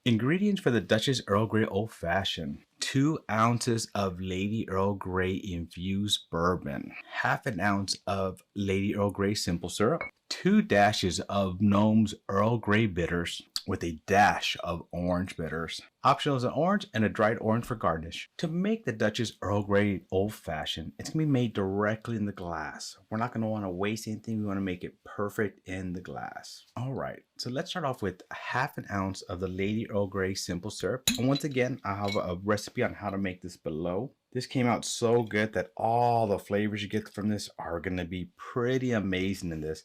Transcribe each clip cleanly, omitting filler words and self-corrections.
Ingredients for the Duchess Earl Grey Old Fashioned: 2 ounces of Lady Earl Grey infused bourbon, half an ounce of Lady Earl Grey simple syrup, 2 dashes of Gnome's Earl Grey bitters with a dash of orange bitters. Optional is an orange and a dried orange for garnish. To make the Duchess Earl Grey Old Fashioned, it's going to be made directly in the glass. We're not going to want to waste anything. We want to make it perfect in the glass. All right, so let's start off with half an ounce of the Lady Earl Grey simple syrup. And once again, I have a recipe on how to make this below. This came out so good that all the flavors you get from this are going to be pretty amazing in this.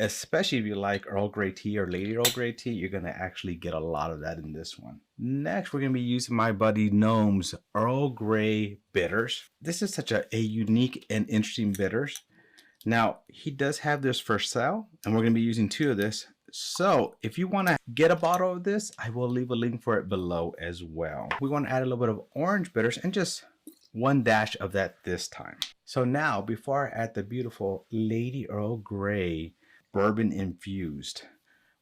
Especially if you like Earl Grey tea or Lady Earl Grey tea, you're going to actually get a lot of that in this one. Next, we're going to be using my buddy Gnome's Earl Grey bitters. This is such a unique and interesting bitters. Now, he does have this for sale, and we're going to be using 2 of this. So if you want to get a bottle of this, I will leave a link for it below as well. We want to add a little bit of orange bitters and just 1 dash of that this time. So now, before I add the beautiful Lady Earl Grey bourbon infused,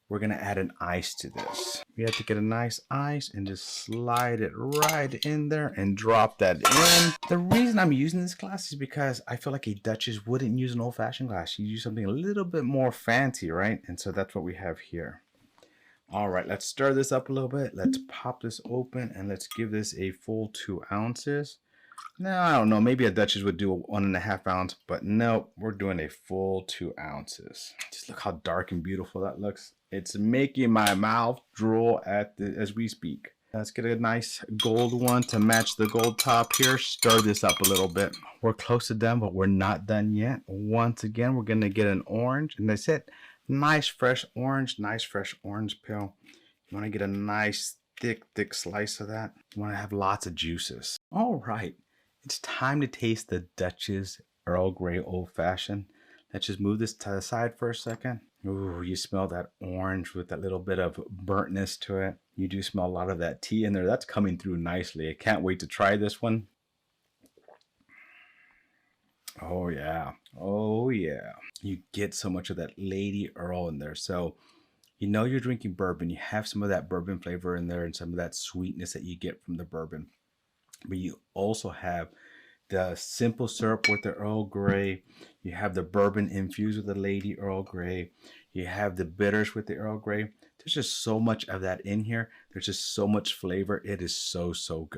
we're going to add an ice to this. We have to get a nice ice and just slide it right in there and drop that in. The reason I'm using this glass is because I feel like a Duchess wouldn't use an old-fashioned glass. You use something a little bit more fancy, right? And so that's what we have here. All right, let's stir this up a little bit. Let's pop this open and let's give this a full 2 ounces. Now, I don't know, maybe a Duchess would do a 1.5 ounce, but no, we're doing a full 2 ounces. Just look how dark and beautiful that looks. It's making my mouth drool as we speak. Let's get a nice gold one to match the gold top here. Stir this up a little bit. We're close to done, but we're not done yet. Once again, we're going to get an orange, and that's it. Nice fresh orange peel. You want to get a nice thick slice of that. You want to have lots of juices. All right. It's time to taste the Duchess Earl Grey Old Fashioned. Let's just move this to the side for a second. Ooh, you smell that orange with that little bit of burntness to it. You do smell a lot of that tea in there. That's coming through nicely. I can't wait to try this one. Oh yeah. Oh yeah. You get so much of that Lady Earl in there. So you know you're drinking bourbon. You have some of that bourbon flavor in there and some of that sweetness that you get from the bourbon. But you also have the simple syrup with the Earl Grey. You have the bourbon infused with the Lady Earl Grey. You have the bitters with the Earl Grey. There's just so much of that in here. There's just so much flavor. It is so good.